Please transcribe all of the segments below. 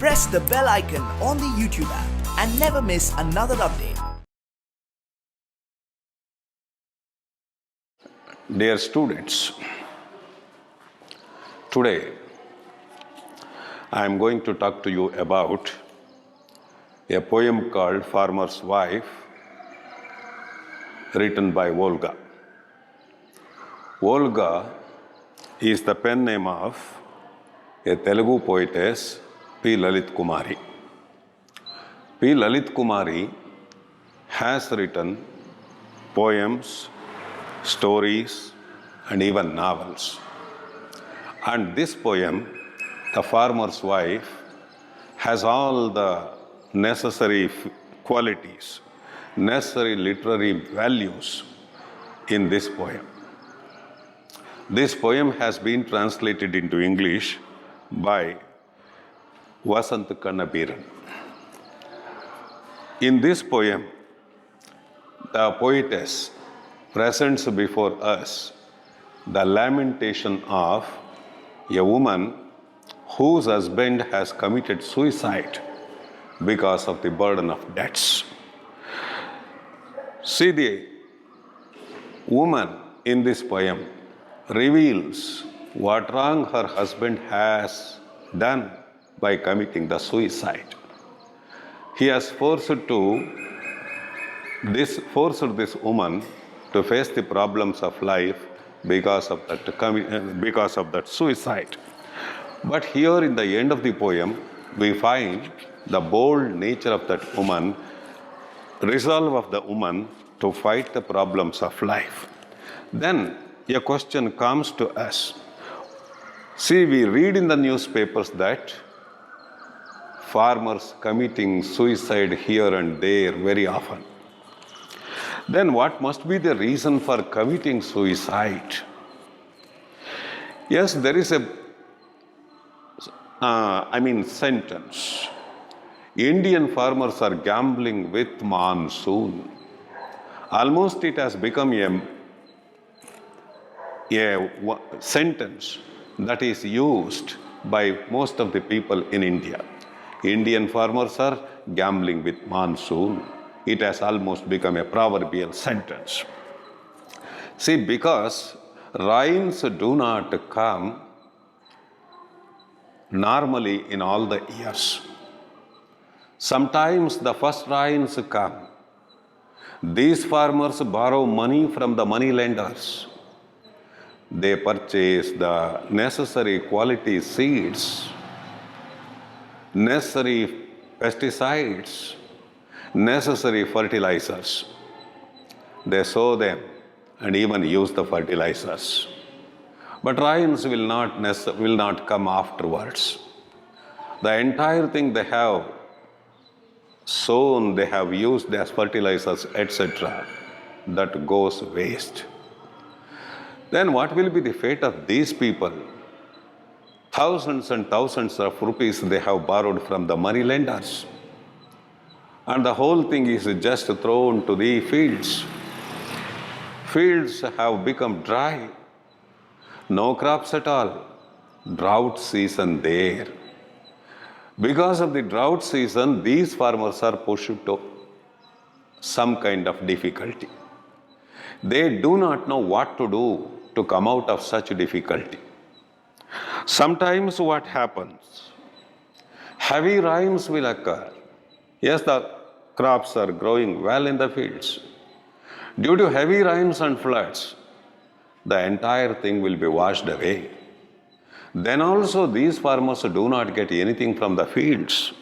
press the bell icon on the YouTube app and never miss another update. Dear students, today I am going to talk to you about a poem called Farmer's Wife, written by Volga. Volga is the pen name of a Telugu poetess, P. Lalit Kumari. P. Lalit Kumari has written poems, stories, and even novels. And this poem, The Farmer's Wife, has all the necessary qualities, necessary literary values in this poem. This poem has been translated into English by Vasant Kannabiran. In this poem, the poetess presents before us the lamentation of a woman whose husband has committed suicide because of the burden of debts. See, the woman in this poem reveals what wrong her husband has done by committing the suicide. He has forced this woman to face the problems of life because of that suicide. But here in the end of the poem, we find the bold nature of that woman, resolve of the woman to fight the problems of life. Then a question comes to us. See, we read in the newspapers that farmers committing suicide here and there very often. Then what must be the reason for committing suicide? Yes, there is a sentence. Indian farmers are gambling with monsoon. Almost it has become a sentence that is used by most of the people in India. Indian farmers are gambling with monsoon. It has almost become a proverbial sentence. See, because rains do not come normally in all the years. Sometimes the first rains come. These farmers borrow money from the money lenders. They purchase the necessary quality seeds, necessary pesticides, necessary fertilizers. They sow them and even use the fertilizers. But rains will not come afterwards. The entire thing they have sown, they have used as fertilizers, etc., that goes waste. Then what will be the fate of these people? Thousands and thousands of rupees they have borrowed from the money lenders. And the whole thing is just thrown to the fields. Fields have become dry. No crops at all. Drought season there. Because of the drought season, these farmers are pushed to some kind of difficulty. They do not know what to do to come out of such difficulty. Sometimes what happens? Heavy rains will occur. Yes, the crops are growing well in the fields. Due to heavy rains and floods, the entire thing will be washed away. Then also these farmers do not get anything from the fields.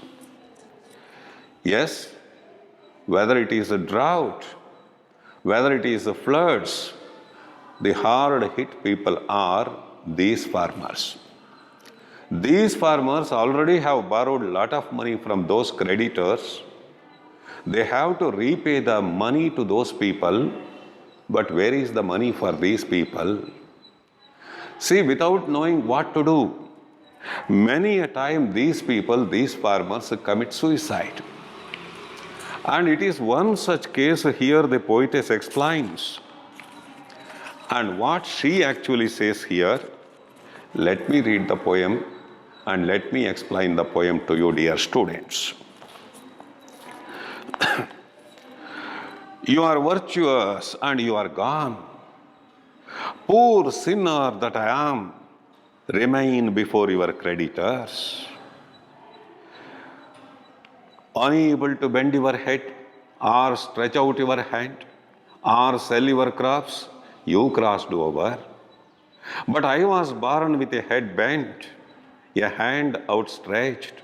Yes, whether it is a drought, whether it is a floods, the hard hit people are these farmers. These farmers already have borrowed a lot of money from those creditors. They have to repay the money to those people, but where is the money for these people? See, without knowing what to do, many a time these farmers commit suicide. And it is one such case here the poetess explains. And what she actually says here, let me read the poem And let me explain the poem to you, dear students. You are virtuous and you are gone. Poor sinner that I am, remain before your creditors. Unable to bend your head or stretch out your hand or sell your crops, you crossed over. But I was born with a head bent, a hand outstretched,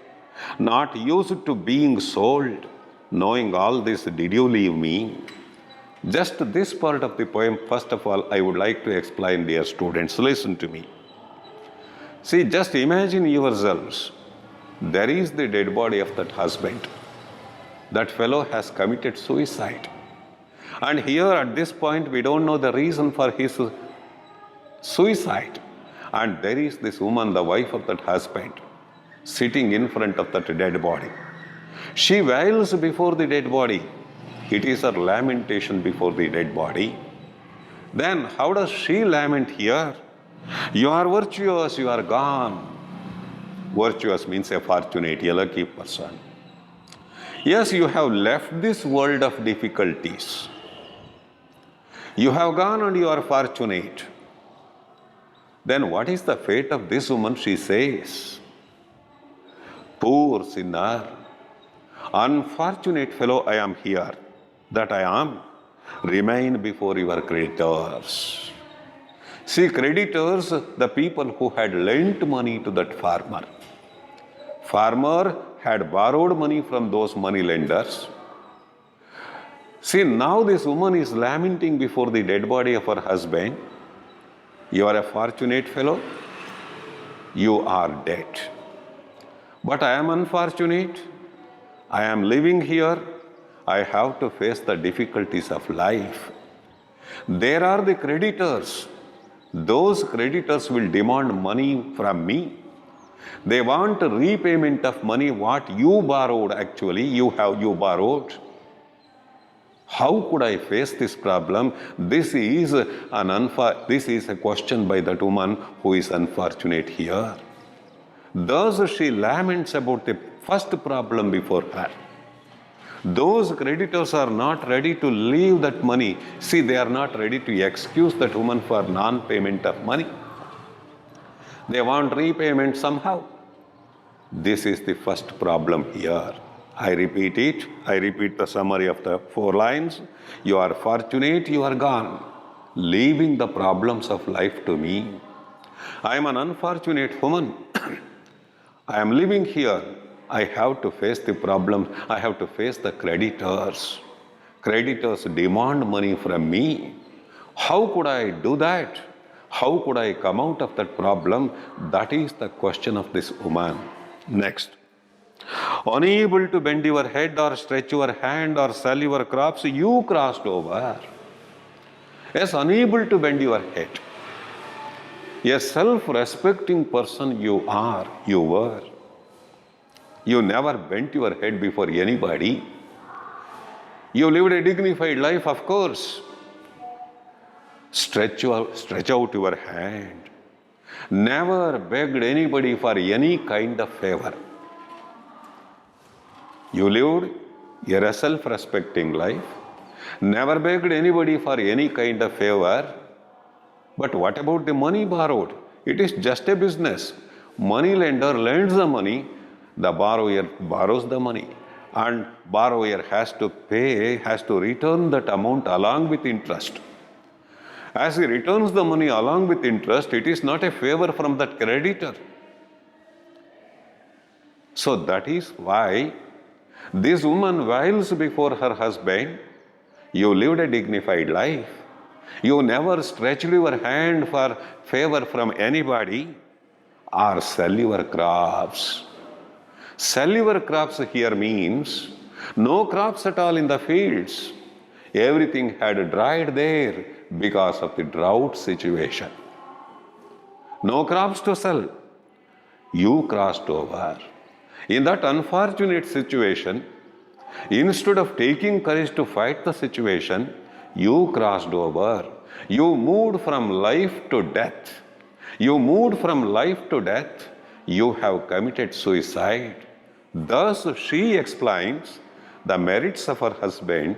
not used to being sold. Knowing all this, did you leave me? Just this part of the poem, first of all, I would like to explain, dear students. Listen to me. See, just imagine yourselves. There is the dead body of that husband. That fellow has committed suicide. And here at this point, we don't know the reason for his suicide. And there is this woman, the wife of that husband, sitting in front of that dead body. She wails before the dead body. It is her lamentation before the dead body. Then how does she lament here? You are virtuous, you are gone. Virtuous means a fortunate, a lucky person. Yes, you have left this world of difficulties. You have gone and you are fortunate. Then what is the fate of this woman? She says, poor sinner, unfortunate fellow, I am here. That I am, remain before your creditors. See, creditors, the people who had lent money to that farmer. Farmer had borrowed money from those money lenders. See, now this woman is lamenting before the dead body of her husband. You are a fortunate fellow. You are dead. But I am unfortunate. I am living here. I have to face the difficulties of life. There are the creditors. Those creditors will demand money from me. They want a repayment of money what you borrowed actually, you borrowed. How could I face this problem? This is a question by that woman who is unfortunate here. Thus she laments about the first problem before her. Those creditors are not ready to leave that money. See, they are not ready to excuse that woman for non-payment of money. They want repayment somehow. This is the first problem here. I repeat it. I repeat the summary of the 4 lines. You are fortunate, you are gone, leaving the problems of life to me. I am an unfortunate woman. I am living here. I have to face the problem. I have to face the creditors. Creditors demand money from me. How could I do that? How could I come out of that problem? That is the question of this woman. Next. Unable to bend your head or stretch your hand or sell your crops, you crossed over. Yes, unable to bend your head. A self-respecting person you are, you were. You never bent your head before anybody. You lived a dignified life, of course. Stretch out your hand. Never begged anybody for any kind of favor. You lived a self-respecting life. Never begged anybody for any kind of favor. But what about the money borrowed? It is just a business. Money lender lends the money. The borrower borrows the money, and borrower has to return that amount along with interest. As he returns the money along with interest, it is not a favor from that creditor. So that is why this woman wails before her husband. You lived a dignified life. You never stretched your hand for favor from anybody or sell your crops. Sell your crops here means no crops at all in the fields. Everything had dried there because of the drought situation. No crops to sell. You crossed over. In that unfortunate situation, instead of taking courage to fight the situation, you crossed over. You moved from life to death. You moved from life to death. you have committed suicide. Thus, she explains the merits of her husband,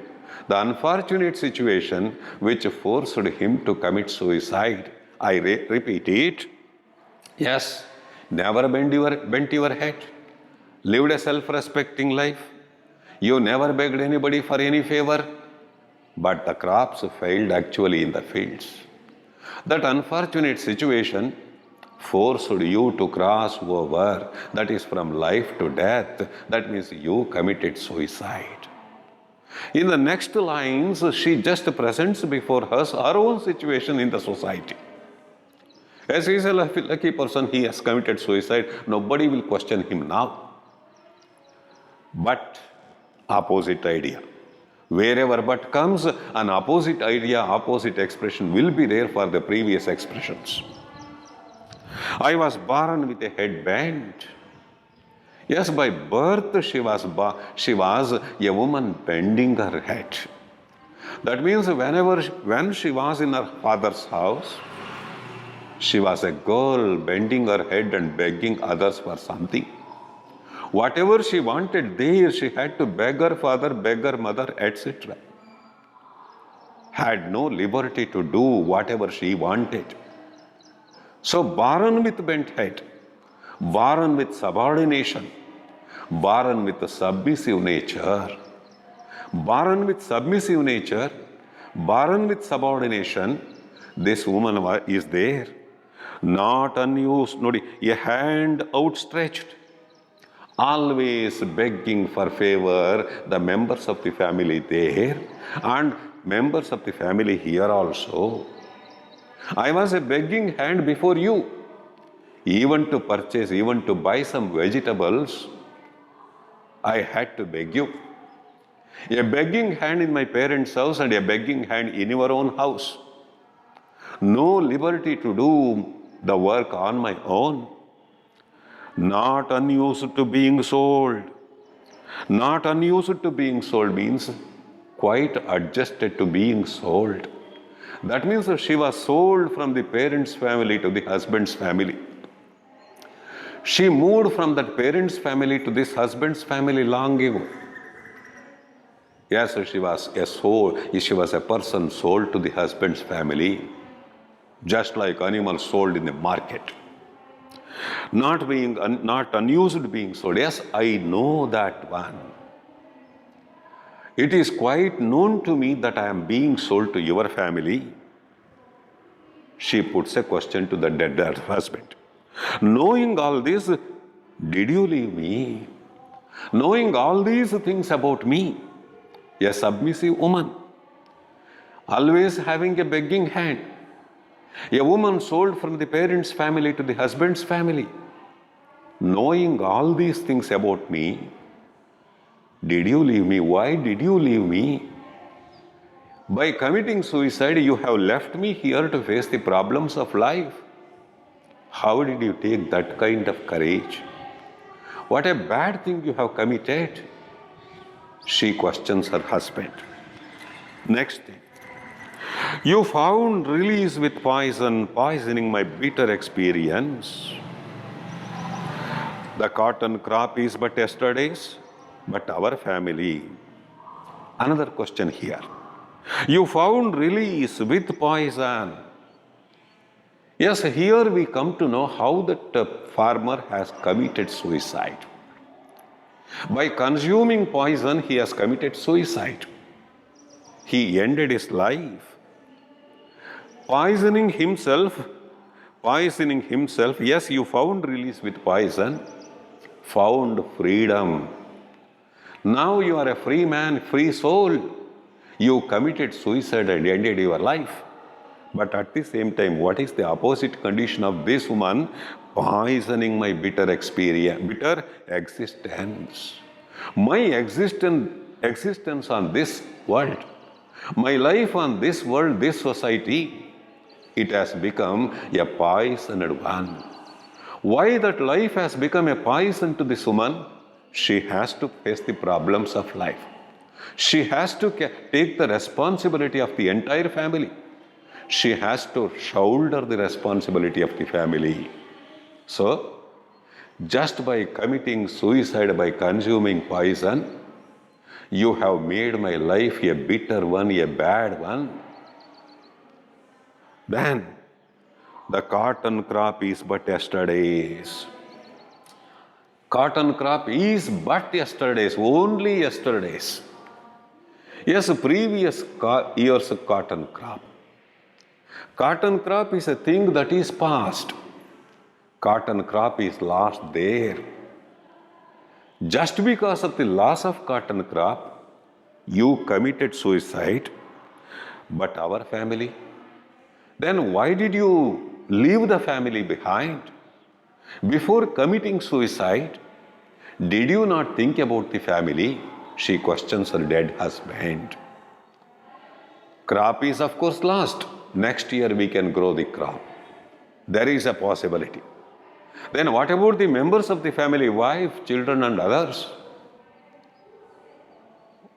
the unfortunate situation which forced him to commit suicide. I repeat it. Yes, never bent your head, lived a self-respecting life. You never begged anybody for any favor, but the crops failed actually in the fields. That unfortunate situation forced you to cross over, that is from life to death. That means you committed suicide. In the next lines, she just presents before us her own situation in the society. As he is a lucky person, he has committed suicide. Nobody will question him now. But opposite idea. Wherever but comes, an opposite idea, opposite expression will be there for the previous expressions. I was born with a headband. Yes, by birth she was a woman bending her head. That means when she was in her father's house, she was a girl bending her head and begging others for something. Whatever she wanted there, she had to beg her father, beg her mother, etc. Had no liberty to do whatever she wanted. So born with bent head, born with subordination, born with a submissive nature, born with submissive nature, born with subordination, this woman is there. Not unused, a hand outstretched, always begging for favor, the members of the family there and members of the family here also. I was a begging hand before you, even to purchase, even to buy some vegetables, I had to beg you. A begging hand in my parents' house and a begging hand in your own house. No liberty to do the work on my own. Not unused to being sold. Not unused to being sold means quite adjusted to being sold. That means that she was sold from the parents' family to the husband's family. She moved from that parents' family to this husband's family long ago. Yes, she was a soul. She was a person sold to the husband's family, just like animals sold in the market. Not unused being sold. Yes, I know that one. It is quite known to me that I am being sold to your family. She puts a question to the dead husband. Knowing all this, did you leave me? Knowing all these things about me, a submissive woman, always having a begging hand, a woman sold from the parents' family to the husband's family, knowing all these things about me, did you leave me? Why did you leave me? By committing suicide, you have left me here to face the problems of life. How did you take that kind of courage? What a bad thing you have committed. She questions her husband. Next thing. You found release with poison, poisoning my bitter experience. The cotton crop is but yesterday's, but our family. Another question here. You found release with poison. Yes, here we come to know how that farmer has committed suicide. By consuming poison, he has committed suicide. He ended his life. Poisoning himself, yes, you found release with poison, found freedom. Now you are a free man, free soul. You committed suicide and ended your life. But at the same time, what is the opposite condition of this woman? Poisoning my bitter experience, bitter existence. My existence on this world, my life on this world, this society, it has become a poisoned one. Why that life has become a poison to this woman? She has to face the problems of life. She has to take the responsibility of the entire family. She has to shoulder the responsibility of the family. So, Just by committing suicide by consuming poison, you have made my life a bitter one, a bad one. Then the cotton crop is but yesterday's. Cotton crop is but yesterday's, only yesterday's. Yes, previous year's cotton crop. Cotton crop is a thing that is past. Cotton crop is lost there. Just because of the loss of cotton crop, you committed suicide, but our family? Then why did you leave the family behind? Before committing suicide, did you not think about the family? She questions her dead husband. Crop is of course lost. Next year we can grow the crop. There is a possibility. Then what about the members of the family, wife, children and others?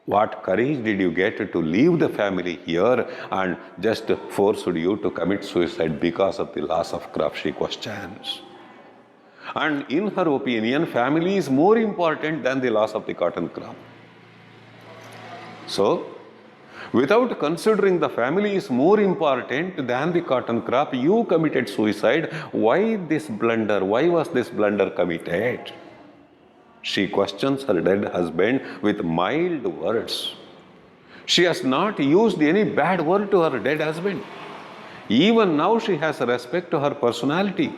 What courage did you get to leave the family here and just forced you to commit suicide because of the loss of crop, she questions. And in her opinion, family is more important than the loss of the cotton crop. So, without considering the family is more important than the cotton crop, you committed suicide. Why this blunder? Why was this blunder committed? She questions her dead husband with mild words. She has not used any bad word to her dead husband. Even now she has respect to her personality.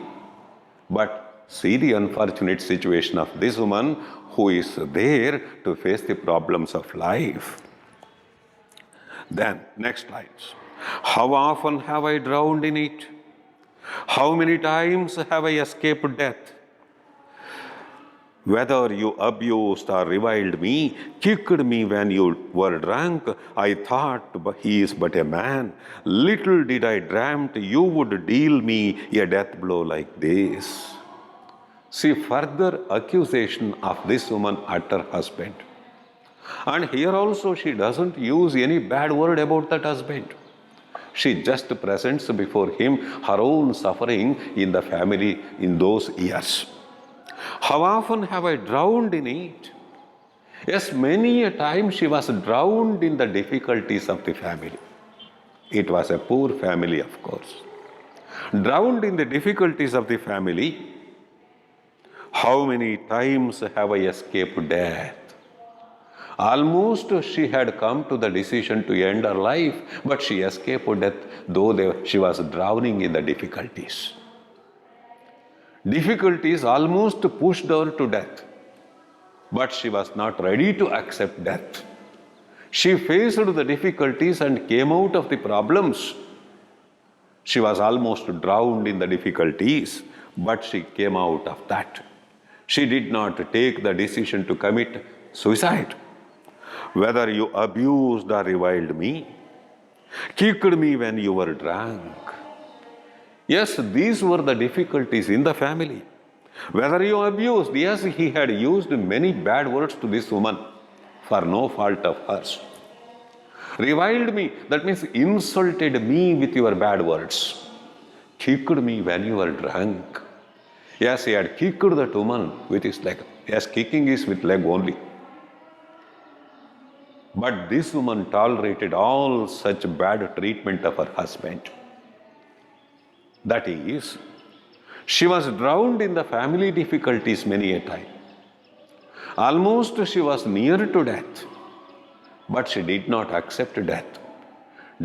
But see the unfortunate situation of this woman who is there to face the problems of life. Then, next lines. How often have I drowned in it? How many times have I escaped death? Whether you abused or reviled me, kicked me when you were drunk, I thought he is but a man. Little did I dreamt you would deal me a death blow like this. See further accusation of this woman at her husband. And here also she doesn't use any bad word about that husband. She just presents before him her own suffering in the family in those years. How often have I drowned in it? Yes, many a time she was drowned in the difficulties of the family. It was a poor family, of course. Drowned in the difficulties of the family. How many times have I escaped death? Almost she had come to the decision to end her life, but she escaped death, though she was drowning in the difficulties. Difficulties almost pushed her to death, but she was not ready to accept death. She faced the difficulties and came out of the problems. She was almost drowned in the difficulties, but she came out of that. She did not take the decision to commit suicide. Whether you abused or reviled me, kicked me when you were drunk. Yes, these were the difficulties in the family. Whether you abused, yes, he had used many bad words to this woman for no fault of hers. Reviled me, that means insulted me with your bad words. Kicked me when you were drunk. Yes, he had kicked that woman with his leg. Yes, kicking is with leg only. But this woman tolerated all such bad treatment of her husband. That is, she was drowned in the family difficulties many a time. Almost she was near to death, but she did not accept death.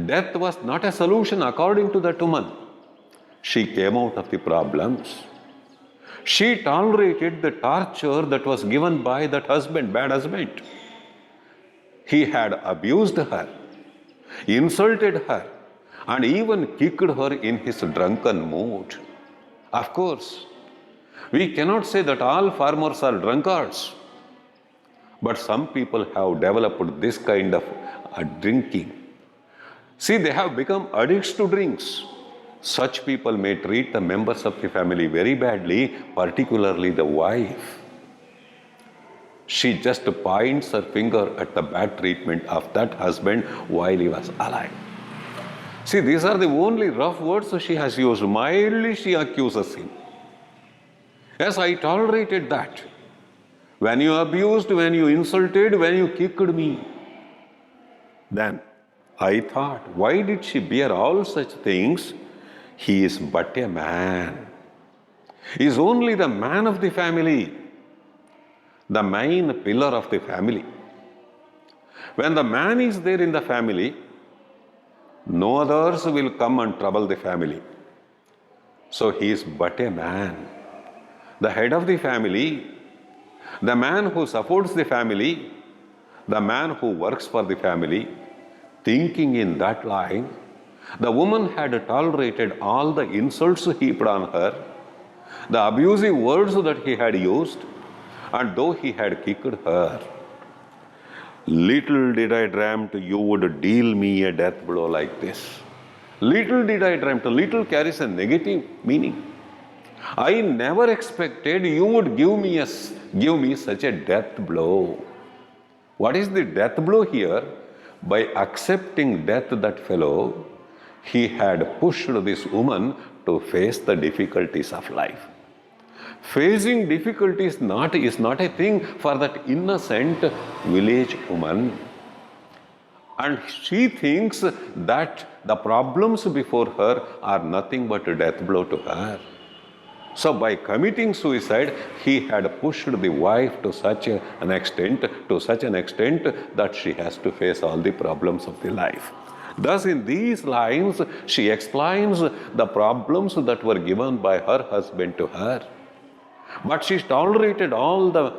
Death was not a solution according to that woman. She came out of the problems. She tolerated the torture that was given by that husband, bad husband. He had abused her, insulted her, and even kicked her in his drunken mood. Of course, we cannot say that all farmers are drunkards, but some people have developed this kind of drinking. See, they have become addicts to drinks. Such people may treat the members of the family very badly, particularly the wife. She just points her finger at the bad treatment of that husband while he was alive. See, these are the only rough words she has used. Mildly she accuses him. Yes, I tolerated that. When you abused, when you insulted, when you kicked me. Then I thought, why did she bear all such things? He is but a man. He is only the man of the family, the main pillar of the family. When the man is there in the family, no others will come and trouble the family. So he is but a man, the head of the family, the man who supports the family, the man who works for the family. Thinking in that line, the woman had tolerated all the insults heaped on her, the abusive words that he had used, and though he had kicked her. Little did I dream you would deal me a death blow like this. Little did I dream. Little carries a negative meaning. I never expected you would give me such a death blow. What is the death blow here? By accepting death, that fellow, he had pushed this woman to face the difficulties of life. Facing difficulties is not a thing for that innocent village woman. And she thinks that the problems before her are nothing but a death blow to her. So by committing suicide, he had pushed the wife to such an extent that she has to face all the problems of the life. Thus, in these lines, she explains the problems that were given by her husband to her. But she tolerated all the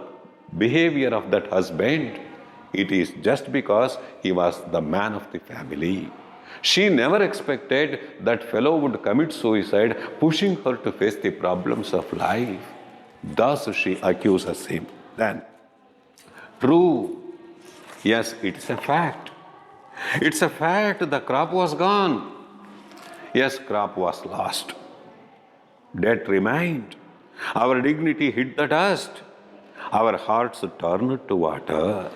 behavior of that husband. It is just because he was the man of the family. She never expected that fellow would commit suicide, pushing her to face the problems of life. Thus she accuses him. Then, true, yes, it's a fact. It's a fact the crop was gone. Yes, crop was lost. Debt remained. Our dignity hit the dust. Our hearts turned to water.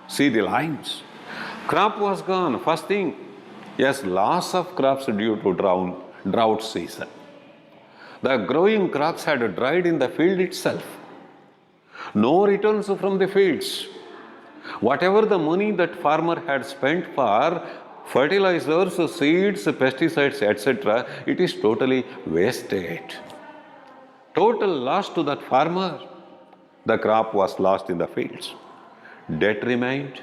See the lines. Crop was gone. First thing, yes, loss of crops due to drought season. The growing crops had dried in the field itself. No returns from the fields. Whatever the money that farmer had spent for fertilizers, seeds, pesticides, etc., it is totally wasted. Total loss to that farmer. The crop was lost in the fields. Debt remained.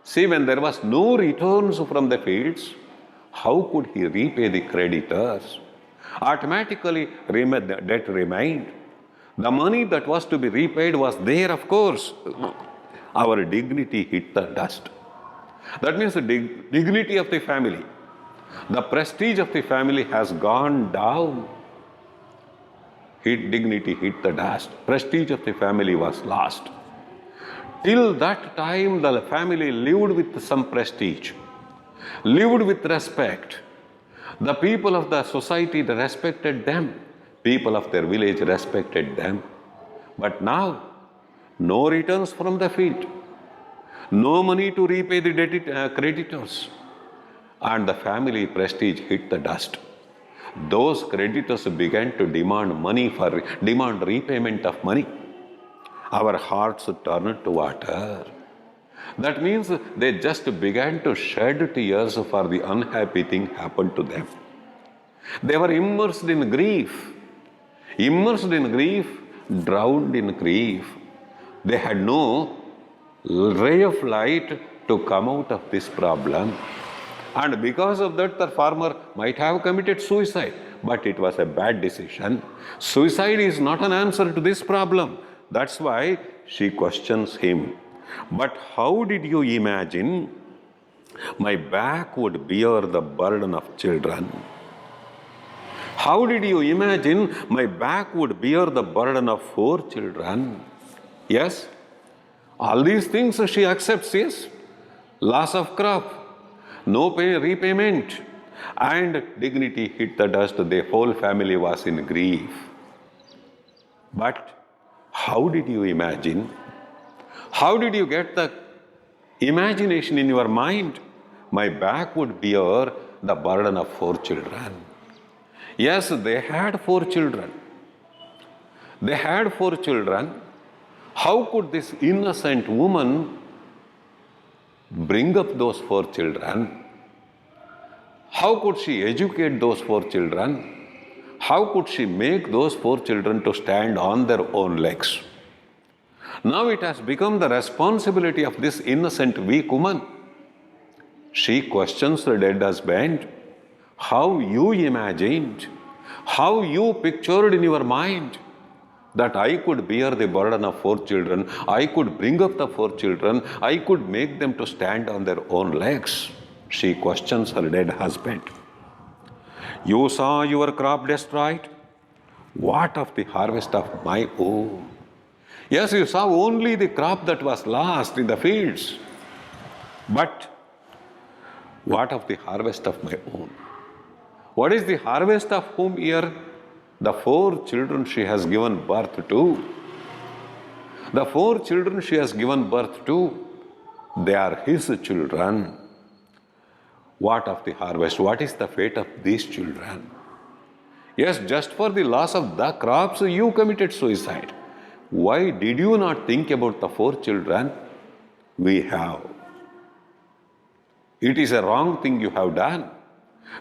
See, when there was no returns from the fields, how could he repay the creditors? Automatically, debt remained. The money that was to be repaid was there, of course. Our dignity hit the dust. That means the dignity of the family, the prestige of the family has gone down. Dignity hit the dust. Prestige of the family was lost. Till that time, the family lived with some prestige, lived with respect. The people of the society respected them. People of their village respected them. But now, no returns from the field, no money to repay the creditors, and the family prestige hit the dust. Those creditors began to demand repayment of money. Our hearts turned to water. That means they just began to shed tears for the unhappy thing happened to them. They were immersed in grief, drowned in grief. They had no ray of light to come out of this problem. And because of that, the farmer might have committed suicide, but it was a bad decision. Suicide is not an answer to this problem. That's why she questions him. But how did you imagine my back would bear the burden of children? How did you imagine my back would bear the burden of 4 children? Yes, all these things she accepts, yes. Loss of crop, no repayment, and dignity hit the dust. The whole family was in grief. But how did you imagine? How did you get the imagination in your mind? My back would bear the burden of 4 children. Yes, they had 4 children. They had 4 children. How could this innocent woman bring up those 4 children? How could she educate those 4 children? How could she make those 4 children to stand on their own legs? Now it has become the responsibility of this innocent, weak woman. She questions the dead husband. How you imagined, how you pictured in your mind that I could bear the burden of 4 children, I could bring up the 4 children, I could make them to stand on their own legs. She questions her dead husband. You saw your crop destroyed? What of the harvest of my own? Yes, you saw only the crop that was lost in the fields. But what of the harvest of my own? What is the harvest of whom here? The 4 children she has given birth to. The 4 children she has given birth to, they are his children. What of the harvest? What is the fate of these children? Yes, just for the loss of the crops, you committed suicide. Why did you not think about the 4 children we have? It is a wrong thing you have done.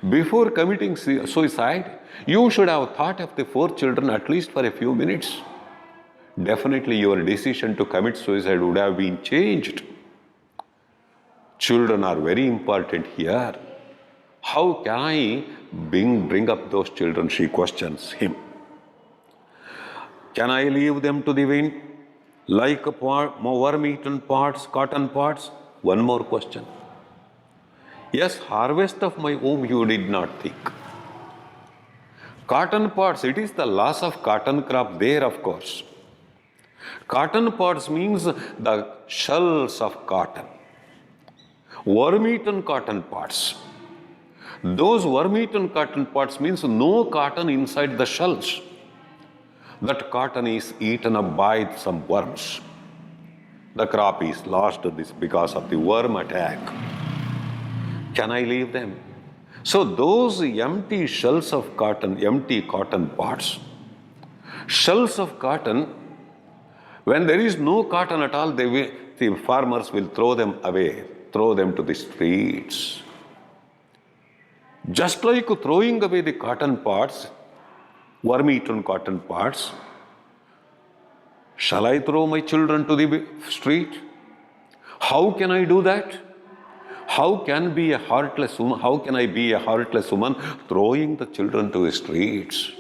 Before committing suicide, you should have thought of the 4 children at least for a few minutes. Definitely your decision to commit suicide would have been changed. Children are very important here. How can I bring up those children? She questions him. Can I leave them to the wind like worm-eaten pods, cotton pods? One more question. Yes, harvest of my womb you did not think. Cotton pods, it is the loss of cotton crop there, of course. Cotton pods means the shells of cotton. Worm-eaten cotton pods. Those worm-eaten cotton pods means no cotton inside the shells. That cotton is eaten up by some worms. The crop is lost because of the worm attack. Can I leave them? So those empty shells of cotton, empty cotton pods, shells of cotton, when there is no cotton at all, the farmers will throw them away, throw them to the streets. Just like throwing away the cotton pods, worm-eaten cotton pods, shall I throw my children to the street? How can I do that? How can I be a heartless woman throwing the children to the streets?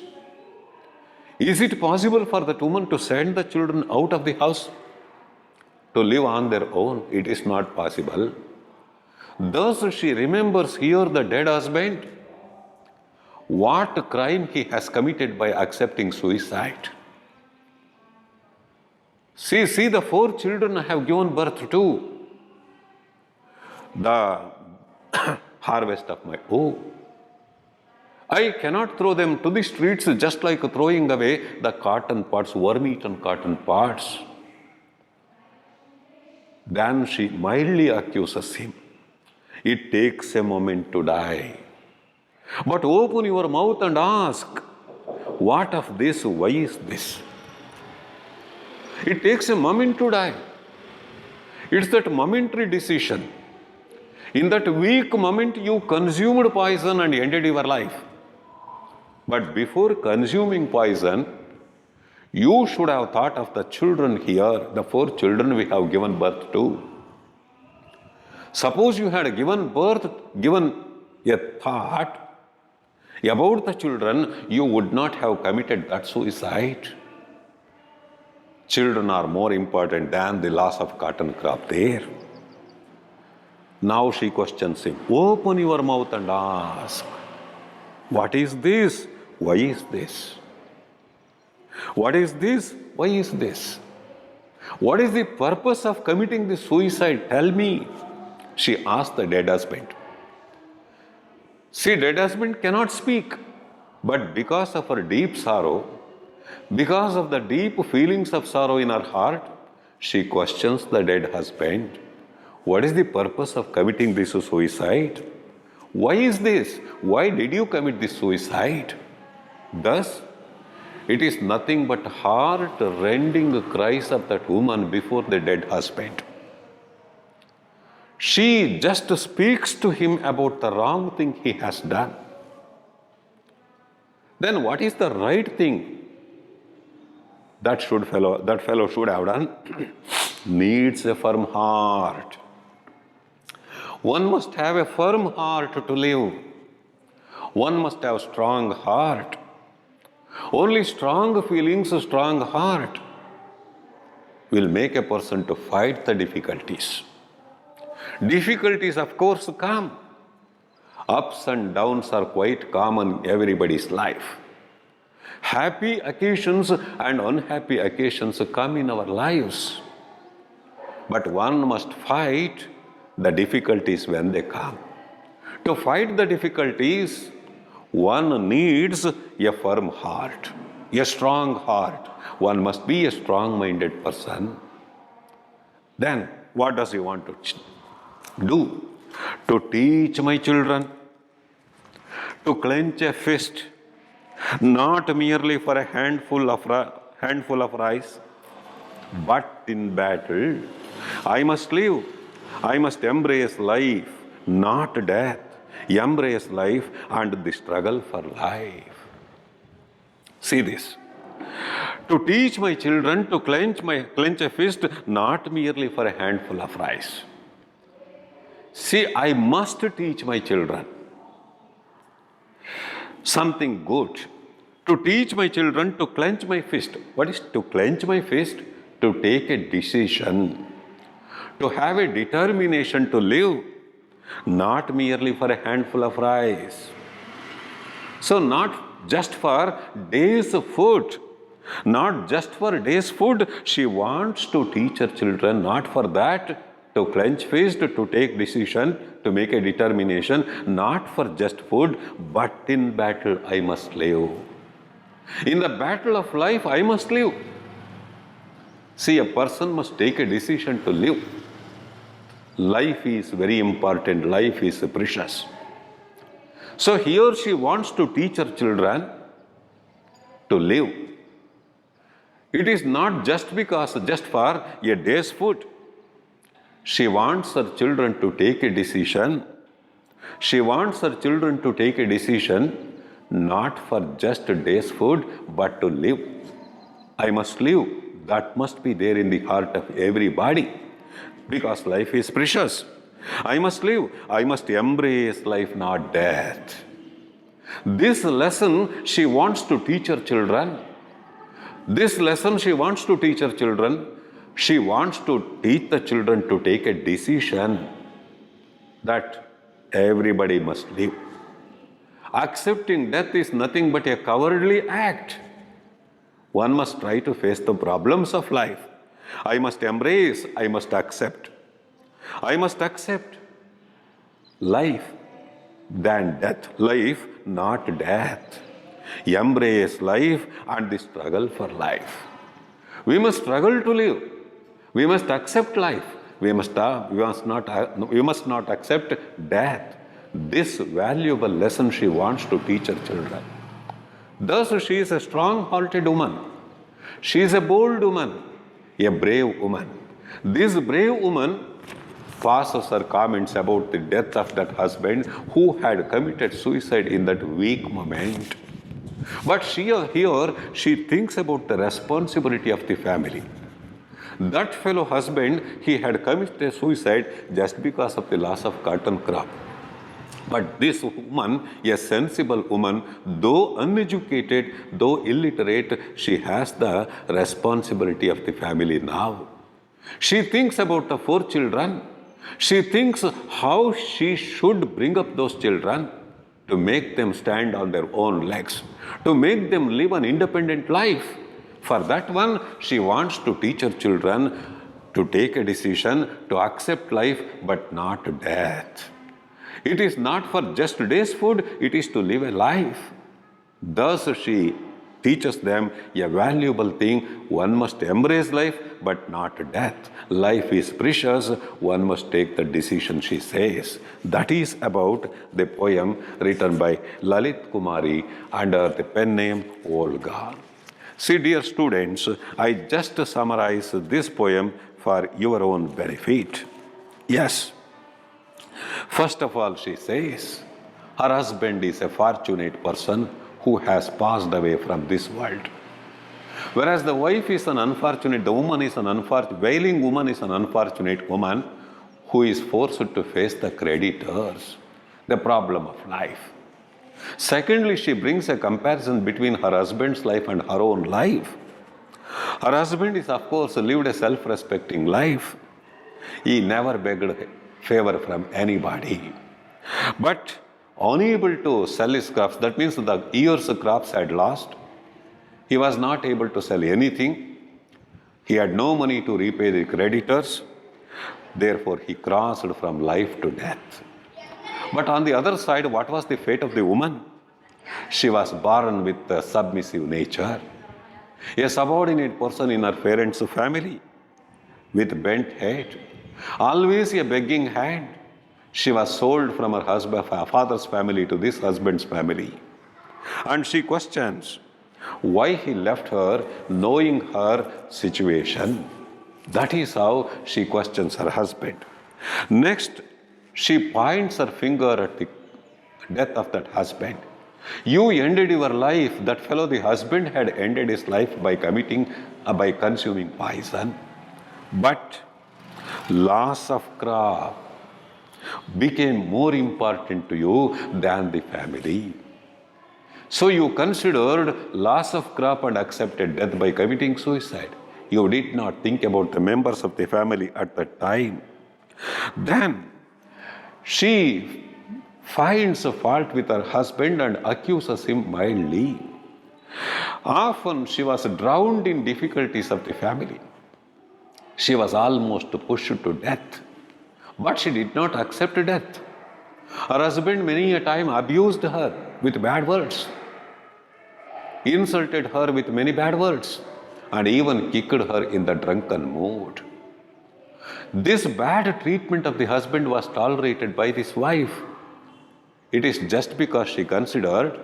Is it possible for that woman to send the children out of the house to live on their own? It is not possible. Thus she remembers here the dead husband. What crime he has committed by accepting suicide. See the 4 children I have given birth to. The harvest of my own. I cannot throw them to the streets just like throwing away the cotton pods, worm-eaten cotton pods. Then she mildly accuses him. It takes a moment to die. But open your mouth and ask, what of this? Why is this? It takes a moment to die. It's that momentary decision. In that weak moment, you consumed poison and ended your life. But before consuming poison, you should have thought of the children here, the 4 children we have given birth to. Suppose you had given a thought about the children, you would not have committed that suicide. Children are more important than the loss of cotton crop there. Now she questions him. Open your mouth and ask, what is this? Why is this? What is this? Why is this? What is the purpose of committing this suicide? Tell me. She asked the dead husband. See, dead husband cannot speak. But because of her deep sorrow, because of the deep feelings of sorrow in her heart, she questions the dead husband. What is the purpose of committing this suicide? Why is this? Why did you commit this suicide? Thus, It is nothing but heart-rending cries of that woman before the dead husband. She just speaks to him about the wrong thing he has done. Then what is the right thing that fellow should have done? Needs a firm heart. One must have a firm heart to live. One must have strong heart. Only strong feelings, a strong heart will make a person to fight the difficulties. Difficulties, of course, come. Ups and downs are quite common in everybody's life. Happy occasions and unhappy occasions come in our lives. But one must fight the difficulties when they come. To fight the difficulties, one needs a firm heart, a strong heart. One must be a strong-minded person. Then, what does he want to do? To teach my children to clench a fist, not merely for a handful of rice, but in battle. I must live. I must embrace life, not death. Embrace life and the struggle for life. See this. To teach my children to clench a fist, not merely for a handful of rice. See, I must teach my children something good. To teach my children to clench my fist. What is to clench my fist? To take a decision. To have a determination to live, not merely for a handful of rice. So not just for days of food, not just for days' food, she wants to teach her children, not for that, to clench fist, to take decision, to make a determination, not for just food, but in battle I must live. In the battle of life I must live. See, a person must take a decision to live. Life is very important. Life is precious. So here she wants to teach her children to live. It is not just for a day's food. She wants her children to take a decision. She wants her children to take a decision not for just a day's food, but to live. I must live. That must be there in the heart of everybody. Because life is precious. I must live. I must embrace life, not death. This lesson she wants to teach her children. This lesson she wants to teach her children. She wants to teach the children to take a decision that everybody must live. Accepting death is nothing but a cowardly act. One must try to face the problems of life. I must embrace, I must accept. I must accept life than death. Life, not death. Embrace life and the struggle for life. We must struggle to live. We must accept life. We must not accept death. This valuable lesson she wants to teach her children. Thus, she is a strong-hearted woman. She is a bold woman, a brave woman. This brave woman passes her comments about the death of that husband who had committed suicide in that weak moment. But here she thinks about the responsibility of the family. That fellow husband, he had committed suicide just because of the loss of cotton crop. But this woman, a sensible woman, though uneducated, though illiterate, she has the responsibility of the family now. She thinks about the 4 children. She thinks how she should bring up those children to make them stand on their own legs, to make them live an independent life. For that one, she wants to teach her children to take a decision, to accept life, but not death. It is not for just today's food, it is to live a life. Thus she teaches them a valuable thing. One must embrace life, but not death. Life is precious. One must take the decision, she says. That is about the poem written by Lalit Kumari under the pen name Olga. See, dear students, I just summarize this poem for your own benefit. Yes, first of all, she says, her husband is a fortunate person who has passed away from this world. Whereas the wife is an unfortunate, the woman is an unfortunate, wailing woman is an unfortunate woman who is forced to face the creditors, the problem of life. Secondly, she brings a comparison between her husband's life and her own life. Her husband is, of course, lived a self-respecting life. He never begged favor from anybody. But unable to sell his crops, that means the year's crops had lost. He was not able to sell anything. He had no money to repay the creditors. Therefore, he crossed from life to death. But on the other side, what was the fate of the woman? She was born with a submissive nature, a subordinate person in her parents' family, with bent head, always a begging hand. She was sold from her father's family to this husband's family. And she questions why he left her, knowing her situation. That is how she questions her husband. Next, she points her finger at the death of that husband. You ended your life. That fellow, the husband, had ended his life by consuming poison. But loss of crop became more important to you than the family. So you considered loss of crop and accepted death by committing suicide. You did not think about the members of the family at that time. Then she finds a fault with her husband and accuses him mildly. Often she was drowned in difficulties of the family. She was almost pushed to death, but she did not accept death. Her husband many a time abused her with bad words, insulted her with many bad words, and even kicked her in the drunken mood. This bad treatment of the husband was tolerated by this wife. It is just because she considered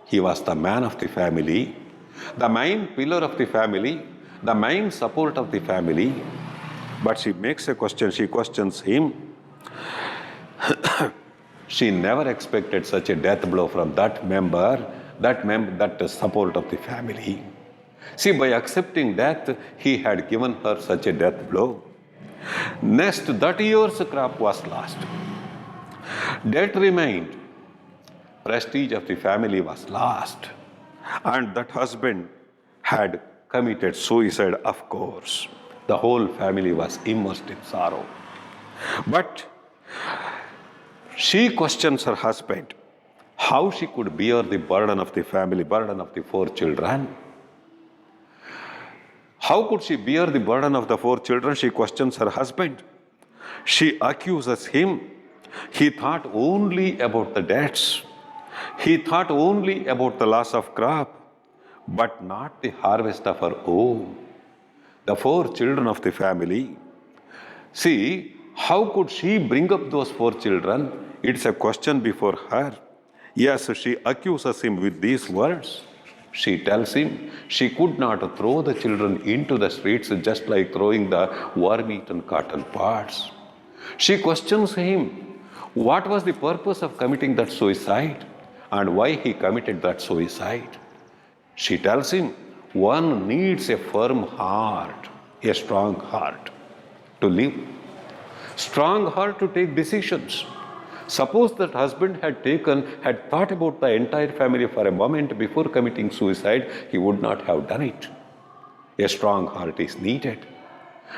he was the man of the family, the main pillar of the family, the main support of the family. But she makes a question, she questions him. She never expected such a death blow from that support of the family. See, by accepting death, he had given her such a death blow. Next, that year's crop was lost. Debt remained. Prestige of the family was lost. And that husband had committed suicide, of course. The whole family was immersed in sorrow. But she questions her husband, how she could bear the burden of the family, burden of the 4 children. How could she bear the burden of the 4 children? She questions her husband. She accuses him. He thought only about the debts. He thought only about the loss of crop, but not the harvest of her own. The 4 children of the family. See, how could she bring up those 4 children? It's a question before her. Yes, she accuses him with these words. She tells him she could not throw the children into the streets just like throwing the worm-eaten cotton pods. She questions him. What was the purpose of committing that suicide and why he committed that suicide? She tells him one needs a firm heart, a strong heart to live, strong heart to take decisions. Suppose that husband had thought about the entire family for a moment before committing suicide, he would not have done it. A strong heart is needed.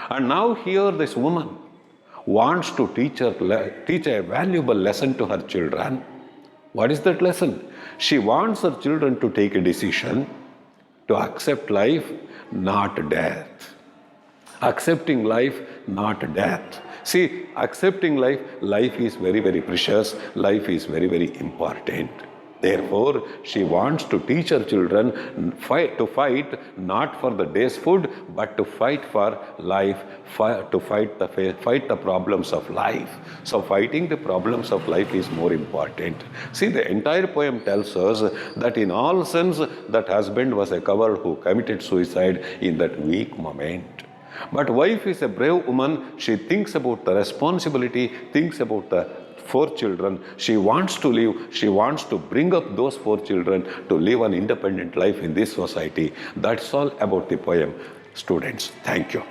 And now here this woman wants to teach a valuable lesson to her children. What is that lesson? She wants her children to take a decision to accept life, not death. Accepting life, not death. See, accepting life is very, very precious. Life is very, very important. Therefore, she wants to teach her children to fight not for the day's food, but to fight for life, to fight the problems of life. So fighting the problems of life is more important. See, the entire poem tells us that in all sense, that husband was a coward who committed suicide in that weak moment. But wife is a brave woman. She thinks about the responsibility, thinks about the 4 children. She wants to live. She wants to bring up those 4 children to live an independent life in this society. That's all about the poem, students. Thank you.